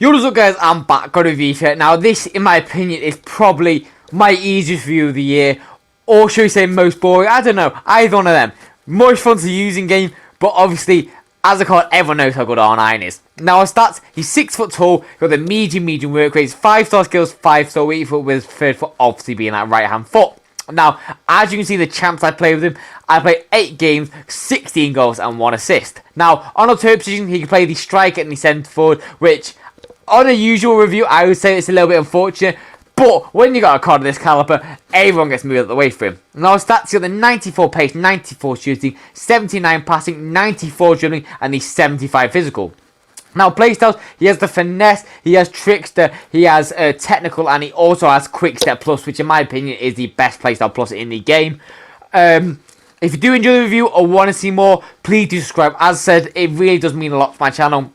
Yo, what's up guys, I'm back, got a review here. Now this, in my opinion, is probably my easiest review of the year. Or should we say most boring? I don't know, either one of them. Most fun to use in game, but obviously, as a card, everyone knows how good R9 is. Now his stats, he's 6 foot tall, got the medium work rate, 5-star skills, 5-star weak foot, with his third foot obviously being that right hand foot. Now, as you can see, the champs I play with him, I played 8 games, 16 goals and 1 assist. Now, on a third position, he can play the striker and the centre forward, which, on a usual review, I would say it's a little bit unfortunate. But when you got a card of this caliber, everyone gets moved out of the way for him. Now, his stats got the 94 pace, 94 shooting, 79 passing, 94 dribbling, and the 75 physical. Now, playstyles, he has the finesse, he has trickster, he has technical, and he also has quick step plus, which in my opinion is the best playstyle plus in the game. If you do enjoy the review or want to see more, please do subscribe. As I said, it really does mean a lot to my channel.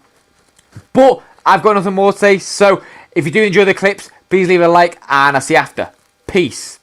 But I've got nothing more to say, so if you do enjoy the clips, please leave a like, and I'll see you after. Peace.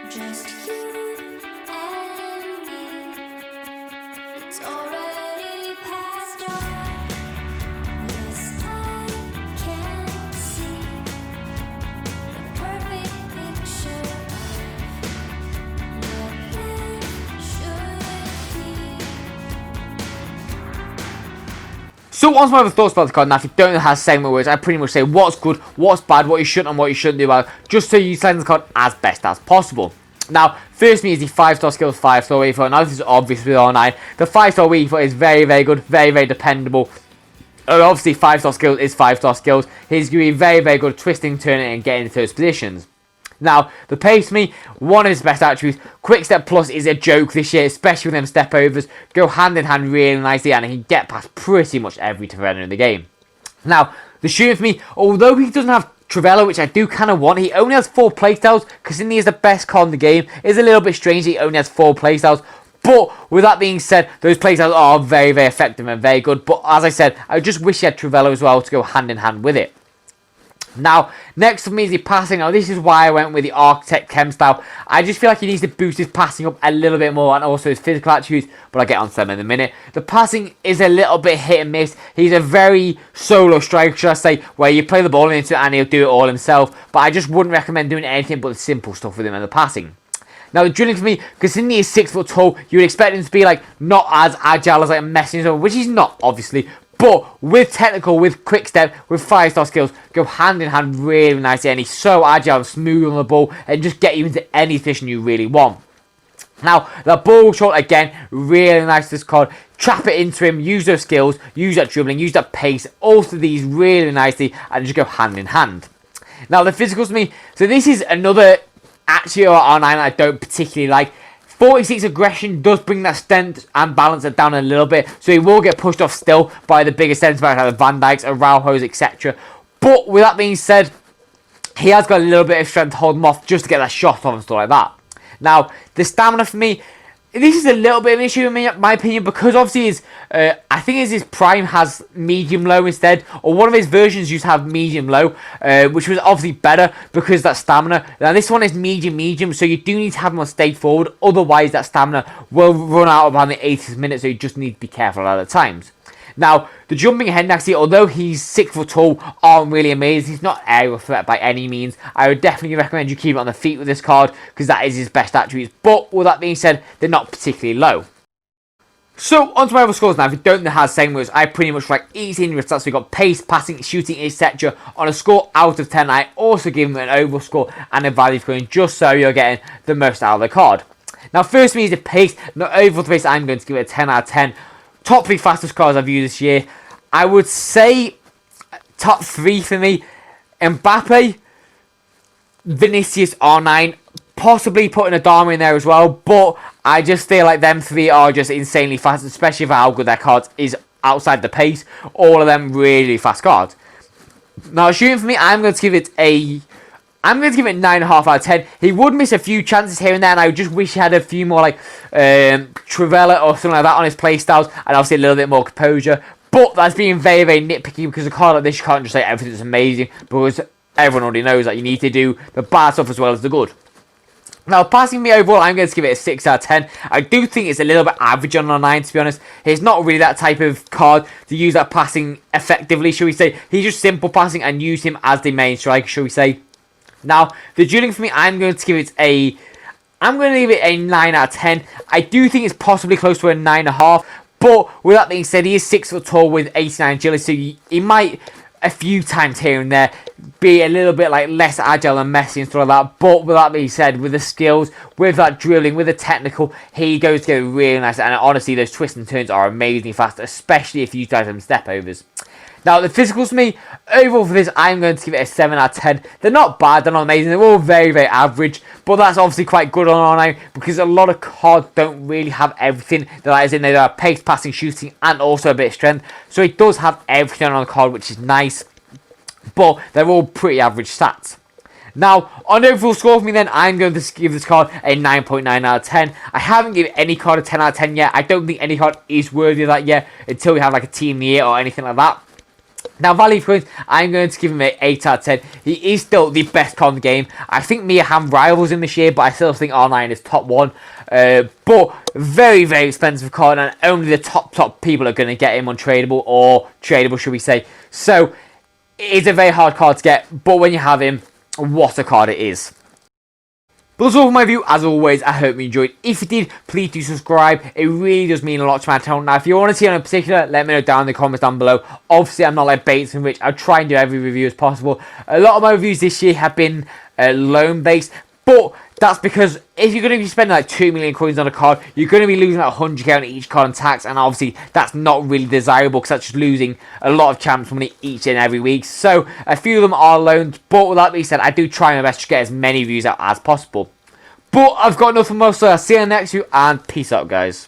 Just you and me. It's already past dawn. Yes, I can see the perfect picture of what life should be. So, onto my other thoughts about the card. Now, if you don't know how to say my words, I pretty much say what's good, what's bad, what you should and what you shouldn't do about it, just so you utilize the card as best as possible. Now, first me is the 5-star skills, 5-star weak foot. Now, this is obvious with R9. The 5-star weak foot is very good, very dependable. And obviously, 5-star skills is 5-star skills. He's going to be very good at twisting, turning, and getting into those positions. Now, the pace me, one of his best attributes. Quick step plus is a joke this year, especially with them step overs. Go hand in hand really nicely, and he can get past pretty much every defender in the game. Now, the shooting for me, although he doesn't have Travello, which I do kind of want, he only has 4 playstyles. Cassini is the best card in the game. It's a little bit strange he only has 4 playstyles. But with that being said, those playstyles are very effective and very good. But as I said, I just wish he had Travello as well to go hand in hand with it. Now, next for me is the passing. Now, this is why I went with the Architect Chem style. I just feel like he needs to boost his passing up a little bit more and also his physical attributes, but I'll get on to them in a minute. The passing is a little bit hit and miss. He's a very solo striker, should I say, where you play the ball into it and he'll do it all himself, but I just wouldn't recommend doing anything but the simple stuff with him and the passing. Now, the drilling for me, considering he is 6 foot tall, you would expect him to be like not as agile as like a Messi, which he's not, obviously. But with technical, with quick step, with 5-star skills, go hand in hand really nicely. And he's so agile and smooth on the ball and just get you into any position you really want. Now, the ball shot, again, really nice this card. Trap it into him, use those skills, use that dribbling, use that pace. All of these really nicely and just go hand in hand. Now, the physicals to me, so this is another actually R9 I don't particularly like. 46 aggression does bring that strength and balance it down a little bit, so he will get pushed off still by the bigger centre backs like the Van Dijks, Araujo's, etc. But with that being said, he has got a little bit of strength to hold him off just to get that shot off and stuff like that. Now, the stamina for me, this is a little bit of an issue in my opinion, because obviously I think his prime has medium-low instead, or one of his versions used to have medium-low, which was obviously better because that stamina. Now this one is medium-medium, so you do need to have him on stage forward, otherwise that stamina will run out around the 80th minute, so you just need to be careful at the times. Now, the jumping ahead next year, although he's 6 foot tall, aren't really amazing. He's not aerial threat by any means. I would definitely recommend you keep it on the feet with this card, because that is his best attributes. But with that being said, they're not particularly low. So, onto my other scores now. If you don't know how to say words, I pretty much rank each individual stats. We've got pace, passing, shooting, etc. On a score out of 10, I also give him an overall score and a value scoring, just so you're getting the most out of the card. Now, first for me is the pace. Not overall the pace, I'm going to give it a 10 out of 10. Top 3 fastest cars I've used this year. I would say top 3 for me. Mbappe, Vinicius, R9. Possibly putting Adama in there as well. But I just feel like them 3 are just insanely fast. Especially for how good their cards is outside the pace. All of them really fast cards. Now shooting for me, I'm going to give it 9.5 out of 10. He would miss a few chances here and there, and I just wish he had a few more like Trivella or something like that on his playstyles, and obviously a little bit more composure. But that's being very, very nitpicky, because a card like this, you can't just say everything's amazing, because everyone already knows that you need to do the bad stuff as well as the good. Now, passing me overall, I'm going to give it a 6 out of 10. I do think it's a little bit average on a 9, to be honest. He's not really that type of card to use that passing effectively, shall we say. He's just simple passing and use him as the main striker, shall we say. Now, the dueling for me, I'm going to give it a 9 out of 10. I do think it's possibly close to a 9.5. But with that being said, he is 6 foot tall with 89 agility. So he might, a few times here and there, be a little bit like less agile than Messi and stuff like that. But with that being said, with the skills, with that dribbling, with the technical, he goes together really nice. And honestly, those twists and turns are amazingly fast, especially if you guys have step overs. Now, the physicals for me, overall for this, I'm going to give it a 7 out of 10. They're not bad, they're not amazing, they're all very, very average. But that's obviously quite good on R9, because a lot of cards don't really have everything that is in there. They are pace, passing, shooting, and also a bit of strength. So it does have everything on the card, which is nice. But they're all pretty average stats. Now, on the overall score for me then, I'm going to give this card a 9.9 out of 10. I haven't given any card a 10 out of 10 yet. I don't think any card is worthy of that yet, until we have like a team of the year or anything like that. Now, value points, I'm going to give him an 8 out of 10. He is still the best card in the game. I think me and Ham rivals him this year, but I still think R9 is top 1. But very, very expensive card, and only the top people are going to get him untradeable, or tradable, should we say. So, it's a very hard card to get, but when you have him, what a card it is. But that's all for my review. As always, I hope you enjoyed. If you did, please do subscribe. It really does mean a lot to my channel. Now, if you want to see on in particular, let me know down in the comments down below. Obviously, I'm not like Bates and Rich. I'll try and do every review as possible. A lot of my reviews this year have been loan-based, but that's because if you're going to be spending like 2 million coins on a card, you're going to be losing like 100k on each card on tax, and obviously that's not really desirable, because that's just losing a lot of champs money each and every week. So a few of them are loans, but with that being said, I do try my best to get as many views out as possible. But I've got nothing more, so I'll see you in the next video, and peace out, guys.